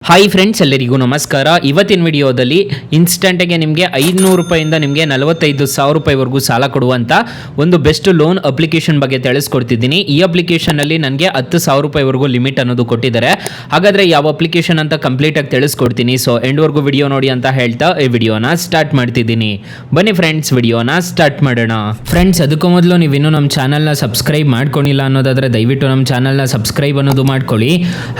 Hi friends, ಎಲ್ಲರಿಗೂ ನಮಸ್ಕಾರ. ಇವತ್ತಿನ ವಿಡಿಯೋದಲ್ಲಿ ಇನ್ಸ್ಟೆಂಟಾಗಿ ನಿಮಗೆ 500 ರೂಪಾಯಿಂದ ನಿಮಗೆ 45,000 ರೂಪಾಯಿವರೆಗೂ ಸಾಲ ಕೊಡುವಂಥ ಒಂದು ಬೆಸ್ಟ್ ಲೋನ್ ಅಪ್ಲಿಕೇಶನ್ ಬಗ್ಗೆ ತಿಳಿಸ್ಕೊಡ್ತಿದ್ದೀನಿ. ಈ ಅಪ್ಲಿಕೇಶನಲ್ಲಿ ನನಗೆ 10,000 ರೂಪಾಯಿವರೆಗೂ ಲಿಮಿಟ್ ಅನ್ನೋದು ಕೊಟ್ಟಿದ್ದಾರೆ. ಹಾಗಾದರೆ ಯಾವ ಅಪ್ಲಿಕೇಶನ್ ಅಂತ ಕಂಪ್ಲೀಟಾಗಿ ತಿಳಿಸ್ಕೊಡ್ತೀನಿ. ಸೊ ಎಂಡ್ವರೆಗೂ ವಿಡಿಯೋ ನೋಡಿ ಅಂತ ಹೇಳ್ತಾ ಈ ವಿಡಿಯೋನ ಸ್ಟಾರ್ಟ್ ಮಾಡ್ತಿದ್ದೀನಿ. ಬನ್ನಿ ಫ್ರೆಂಡ್ಸ್, ವಿಡಿಯೋನ ಸ್ಟಾರ್ಟ್ ಮಾಡೋಣ. ಫ್ರೆಂಡ್ಸ್, ಅದಕ್ಕೂ ಮೊದಲು ನೀವು ಇನ್ನೂ ನಮ್ಮ ಚಾನಲ್ನ ಸಬ್ಸ್ಕ್ರೈಬ್ ಮಾಡ್ಕೊಂಡಿಲ್ಲ ಅನ್ನೋದಾದರೆ ದಯವಿಟ್ಟು ನಮ್ಮ ಚಾನಲ್ನ ಸಬ್ಸ್ಕ್ರೈಬ್ ಅನ್ನೋದು ಮಾಡ್ಕೊಳ್ಳಿ.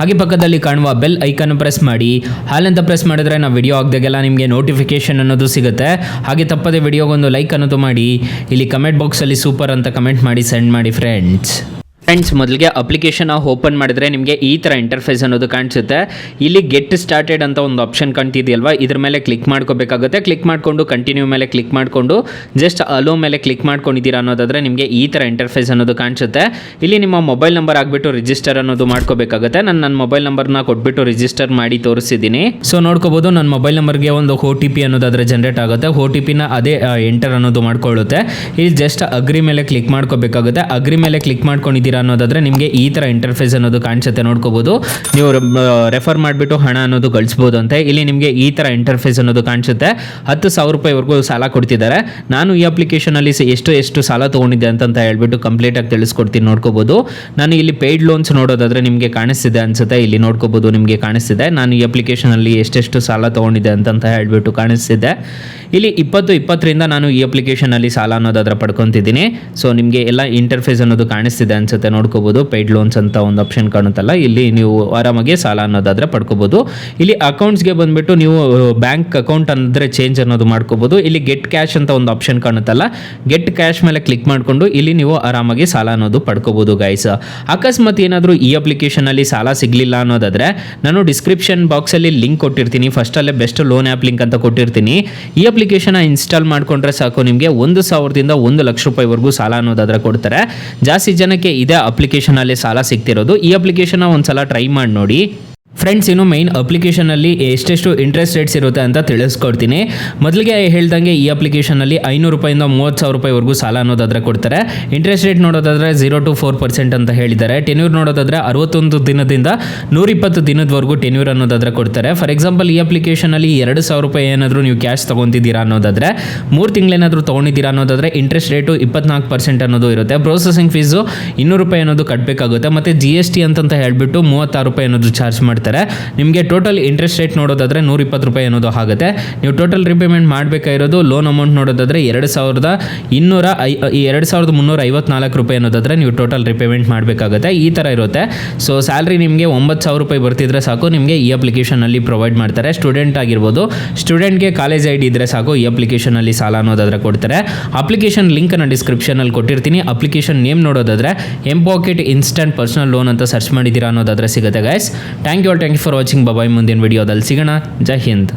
ಹಾಗೆ ಪಕ್ಕದಲ್ಲಿ ಕಾಣುವ ಬೆಲ್ ಐಕನ್ ಪ್ರೆಸ್ ಮಾಡಿ. ಹಾಲಂತ ಪ್ರೆಸ್ ಮಾಡಿದ್ರೆ ನಾವು ವಿಡಿಯೋ ಆಗದಾಗೆಲ್ಲ ನಿಮಗೆ ನೋಟಿಫಿಕೇಶನ್ ಅನ್ನೋದು ಸಿಗುತ್ತೆ. ಹಾಗೆ ತಪ್ಪದೆ ವಿಡಿಯೋಗೊಂದು ಲೈಕ್ ಅನ್ನೋದು ಮಾಡಿ. ಇಲ್ಲಿ ಕಮೆಂಟ್ ಬಾಕ್ಸಲ್ಲಿ ಸೂಪರ್ ಅಂತ ಕಮೆಂಟ್ ಮಾಡಿ ಸೆಂಡ್ ಮಾಡಿ ಫ್ರೆಂಡ್ಸ್. ಮೊದಲಿಗೆ ಅಪ್ಲಿಕೇಶನ್ ಓಪನ್ ಮಾಡಿದ್ರೆ ನಿಮಗೆ ಈ ಥರ ಇಂಟರ್ಫೇಸ್ ಅನ್ನೋದು ಕಾಣಿಸುತ್ತೆ. ಇಲ್ಲಿ ಗೆಟ್ ಸ್ಟಾರ್ಟೆಡ್ ಅಂತ ಒಂದು ಆಪ್ಷನ್ ಕಾಣ್ತಿದೆಯಲ್ವಾ, ಇದ್ರ ಮೇಲೆ ಕ್ಲಿಕ್ ಮಾಡ್ಕೋಬೇಕಾಗುತ್ತೆ. ಕ್ಲಿಕ್ ಮಾಡಿಕೊಂಡು ಕಂಟಿನ್ಯೂ ಮೇಲೆ ಕ್ಲಿಕ್ ಮಾಡಿಕೊಂಡು ಜಸ್ಟ್ ಅಲೋ ಮೇಲೆ ಕ್ಲಿಕ್ ಮಾಡ್ಕೊಂಡಿದ್ದೀರಾ ಅನ್ನೋದಾದರೆ ನಿಮಗೆ ಈ ಥರ ಇಂಟರ್ಫೇಸ್ ಅನ್ನೋದು ಕಾಣಿಸುತ್ತೆ. ಇಲ್ಲಿ ನಿಮ್ಮ ಮೊಬೈಲ್ ನಂಬರ್ ಆಗಿಬಿಟ್ಟು ರಿಜಿಸ್ಟರ್ ಅನ್ನೋದು ಮಾಡ್ಕೋಬೇಕಾಗುತ್ತೆ. ನನ್ನ ಮೊಬೈಲ್ ನಂಬರ್ನ ಕೊಟ್ಬಿಟ್ಟು ರಿಜಿಸ್ಟರ್ ಮಾಡಿ ತೋರಿಸಿದ್ದೀನಿ. ಸೊ ನೋಡ್ಕೋಬೋದು, ನನ್ನ ಮೊಬೈಲ್ ನಂಬರ್ಗೆ ಒಂದು OTP ಅನ್ನೋದಾದರೆ ಜನರೇಟ್ ಆಗುತ್ತೆ. OTPನ ಅದೇ ಎಂಟರ್ ಅನ್ನೋದು ಮಾಡ್ಕೊಳ್ಳುತ್ತೆ. ಇಲ್ಲಿ ಜಸ್ಟ್ ಅಗ್ರಿ ಮೇಲೆ ಕ್ಲಿಕ್ ಮಾಡ್ಕೋಬೇಕಾಗುತ್ತೆ. ಅಗ್ರಿ ಮೇಲೆ ಕ್ಲಿಕ್ ಮಾಡ್ಕೊಂಡಿದ್ದೀರಾ ಅನ್ನೋದಾದ್ರೆ ನಿಮಗೆ ಈ ತರ ಇಂಟರ್ಫೇಸ್ ಅನ್ನೋದು ಕಾಣಿಸುತ್ತೆ. ನೋಡ್ಕೋಬಹುದು, ನೀವು ರೆಫರ್ ಮಾಡಿಬಿಟ್ಟು ಹಣ ಅನ್ನೋದು ಗಳಿಸಬಹುದು ಅಂತ. ಇಲ್ಲಿ ನಿಮಗೆ ಈ ತರ ಇಂಟರ್ಫೇಸ್ ಅನ್ನೋದು ಕಾಣಿಸುತ್ತೆ. 10,000 ರೂಪಾಯಿವರೆಗೂ ಸಾಲ ಕೊಡ್ತಿದ್ದಾರೆ. ನಾನು ಈ ಅಪ್ಲಿಕೇಶನ್ ಅಲ್ಲಿ ಎಷ್ಟು ಸಾಲ ತಗೊಂಡಿದ್ದೆ ಅಂತ ಹೇಳ್ಬಿಟ್ಟು ಕಂಪ್ಲೀಟ್ ಆಗಿ ತಿಳಿಸ್ಕೊಡ್ತೀನಿ. ನೋಡ್ಕೋಬಹುದು, ನಾನು ಇಲ್ಲಿ ಪೇಯ್ಡ್ ಲೋನ್ಸ್ ನೋಡೋದಾದ್ರೆ ನಿಮಗೆ ಕಾಣಿಸ್ತಿದೆ ಅನ್ಸುತ್ತೆ. ಇಲ್ಲಿ ನೋಡ್ಕೋಬಹುದು, ನಿಮಗೆ ಕಾಣಿಸ್ತಿದೆ ನಾನು ಈ ಅಪ್ಲಿಕೇಶನ್ ಅಲ್ಲಿ ಎಷ್ಟೆಷ್ಟು ಸಾಲ ತಗೊಂಡಿದ್ದೆ ಅಂತ ಹೇಳ್ಬಿಟ್ಟು ಕಾಣಿಸ್ತಿದೆ. ಇಲ್ಲಿ 20-20ರಿಂದ ನಾನು ಈ ಅಪ್ಲಿಕೇಶನ್ ಅಲ್ಲಿ ಸಾಲ ಅನ್ನೋದಾದ್ರೆ ಪಡ್ಕೊತಿದ್ದೀನಿ. ಸೊ ನಿಮಗೆ ಎಲ್ಲ ಇಂಟರ್ಫೇಸ್ ಅನ್ನೋದು ಕಾಣಿಸ್ತಿದೆ ಅನ್ಸುತ್ತೆ. ನೋಡ್ಕೋಬಹುದು, ಪೇಯ್ಡ್ ಲೋನ್ಸ್ ಅಂತ ಒಂದು ಆಪ್ಷನ್ ಕಾಣುತ್ತಲ್ಲ, ಇಲ್ಲಿ ನೀವು ಆರಾಮಾಗಿ ಸಾಲ ಅನ್ನೋದಾದ್ರೆ ಪಡ್ಕೋಬಹುದು. ಇಲ್ಲಿ ಅಕೌಂಟ್ಸ್ಗೆ ಬಂದ್ಬಿಟ್ಟು ನೀವು ಬ್ಯಾಂಕ್ ಅಕೌಂಟ್ ಅಂದ್ರೆ ಚೇಂಜ್ ಅನ್ನೋದು ಮಾಡ್ಕೋಬಹುದು. ಇಲ್ಲಿ ಗೆಟ್ ಕ್ಯಾಶ್ ಅಂತ ಒಂದು ಆಪ್ಷನ್ ಕಾಣುತ್ತಲ್ಲ, ಗೆಟ್ ಕ್ಯಾಶ್ ಮೇಲೆ ಕ್ಲಿಕ್ ಮಾಡಿಕೊಂಡು ಇಲ್ಲಿ ನೀವು ಆರಾಮಾಗಿ ಸಾಲ ಅನ್ನೋದು ಪಡ್ಕೋಬಹುದು ಗೈಸ್. ಅಕಸ್ಮಾತ್ ಏನಾದರೂ ಈ ಅಪ್ಲಿಕೇಶನ್ ಅಲ್ಲಿ ಸಾಲ ಸಿಗಲಿಲ್ಲ ಅನ್ನೋದಾದ್ರೆ ನಾನು ಡಿಸ್ಕ್ರಿಪ್ಷನ್ ಬಾಕ್ಸ್ ಅಲ್ಲಿ ಲಿಂಕ್ ಕೊಟ್ಟಿರ್ತೀನಿ. ಫಸ್ಟ್ ಅಲ್ಲೇ ಬೆಸ್ಟ್ ಲೋನ್ ಆ್ಯಪ್ ಲಿಂಕ್ ಅಂತ ಕೊಟ್ಟಿರ್ತೀನಿ. ಈ ಅಪ್ಲಿಕೇಶನ್ ಇನ್ಸ್ಟಾಲ್ ಮಾಡ್ಕೊಂಡ್ರೆ ಸಾಕು, ನಿಮಗೆ 1,000ದಿಂದ 1,00,000 ರೂಪಾಯಿವರೆಗೂ ಸಾಲ ಅನ್ನೋದಾದ್ರೆ ಕೊಡ್ತಾರೆ. ಜಾಸ್ತಿ ಜನಕ್ಕೆ ಇದೇ ಅಪ್ಲಿಕೇಶನ್ ಅಲ್ಲಿ ಸಾಲ ಸಿಗ್ತಿರೋದು. ಈ ಅಪ್ಲಿಕೇಶನ್ ಒಂದ್ಸಲ ಟ್ರೈ ಮಾಡಿ ನೋಡಿ ಫ್ರೆಂಡ್ಸ್. ಇನ್ನು ಮೈನ್ ಅಪ್ಲಿಕೇಶನಲ್ಲಿ ಎಷ್ಟೆಷ್ಟು ಇಂಟ್ರೆಸ್ಟ್ ರೇಟ್ಸ್ ಇರುತ್ತೆ ಅಂತ ತಿಳಿಸ್ಕೊಡ್ತೀನಿ. ಮೊದಲಿಗೆ ಹೇಳ್ದಂಗೆ ಈ ಅಪ್ಲಿಕೇಶನಲ್ಲಿ 500 ರೂಪಾಯಿಂದ 30,000 ರೂಪಾಯಿವರೆಗೂ ಸಾಲ ಅನ್ನೋದಾದ್ರೆ ಕೊಡ್ತಾರೆ. ಇಂಟ್ರೆಸ್ಟ್ ರೇಟ್ ನೋಡೋದಾದ್ರೆ 0 to 4% ಅಂತ ಹೇಳಿದ್ದಾರೆ. ಟೆನ್ಯೂರ್ ನೋಡೋದಾದ್ರೆ 61 ದಿನದಿಂದ 120 ದಿನದವರೆಗೂ ಟೆನ್ಯೂರ್ ಅನ್ನೋದಾದ್ರೆ ಕೊಡ್ತಾರೆ. ಫಾರ್ ಎಕ್ಸಾಂಪಲ್, ಈ ಅಪ್ಲಿಕೇಶನಲ್ಲಿ 2,000 ರೂಪಾಯಿ ಏನಾದರೂ ನೀವು ಕ್ಯಾಶ್ ತೊಗೊತಿದ್ದೀರಾ ಅನ್ನೋದಾದ್ರೆ, 3 ತಿಂಗಳೇನಾದರೂ ತೊಗೊಂಡಿದ್ದೀರಾ ಅನ್ನೋದಾದ್ರೆ ಇಂಟ್ರೆಸ್ಟ್ ರೇಟು 24% ಅನ್ನೋದು ಇರುತ್ತೆ. ಪ್ರೊಸೆಸಿಂಗ್ ಫೀಸು 200 ರೂಪಾಯಿ ಅನ್ನೋದು ಕಟ್ಟಬೇಕಾಗುತ್ತೆ. ಮತ್ತು GST ಅಂತ ಹೇಳ್ಬಿಟ್ಟು 36 ರೂಪಾಯಿ ಅನ್ನೋದು ಚಾರ್ಜ್ ಮಾಡ್ತಾರೆ. ನಿಮಗೆ ಟೋಟಲ್ ಇಂಟ್ರೆಸ್ಟ್ ರೇಟ್ ನೋಡೋದಾದ್ರೆ 120 ರೂಪಾಯಿ ಅನ್ನೋದು ಆಗುತ್ತೆ. ನೀವು ಟೋಟಲ್ ರಿಪೇಮೆಂಟ್ ಮಾಡಬೇಕಾಗಿರೋದು ಲೋನ್ ಅಮೌಂಟ್ ನೋಡೋದಾದ್ರೆ 2,354 ರೂಪಾಯಿ ಅನ್ನೋದಾದ್ರೆ ನೀವು ಟೋಟಲ್ ರಿಪೇಮೆಂಟ್ ಮಾಡಬೇಕಾಗುತ್ತೆ. ಈ ಥರ ಇರುತ್ತೆ. ಸೊ ಸ್ಯಾಲ್ರಿ ನಿಮಗೆ 9,000 ರೂಪಾಯಿ ಬರ್ತಿದ್ರೆ ಸಾಕು, ನಿಮಗೆ ಈ ಅಪ್ಲಿಕೇಶನಲ್ಲಿ ಪ್ರೊವೈಡ್ ಮಾಡ್ತಾರೆ. ಸ್ಟೂಡೆಂಟ್ ಆಗಿರ್ಬೋದು, ಸ್ಟೂಡೆಂಟ್ಗೆ ಕಾಲೇಜ್ ID ಇದ್ದರೆ ಸಾಕು, ಈ ಅಪ್ಲಿಕೇಶನಲ್ಲಿ ಸಾಲ ಅನ್ನೋದಾದ್ರೆ ಕೊಡ್ತಾರೆ. ಅಪ್ಲಿಕೇಶನ್ ಲಿಂಕನ್ನು ಡಿಸ್ಕ್ರಿಪ್ಷನಲ್ಲಿ ಕೊಟ್ಟಿರ್ತೀನಿ. ಅಪ್ಲಿಕೇಶನ್ ನೇಮ್ ನೋಡೋದಾದ್ರೆ M-Pocket ಇನ್ಸ್ಟಂಟ್ ಪರ್ಸನಲ್ ಲೋನ್ ಅಂತ ಸರ್ಚ್ ಮಾಡಿದ್ದೀರಾ ಅನ್ನೋದಾದ್ರೆ ಸಿಗುತ್ತೆ guys. Thank you for watching. Bye, ಮುಂದಿನ ವಿಡಿಯೋದಲ್ಲಿ ಸಿಗೋಣ. ಜೈ ಹಿಂದ್.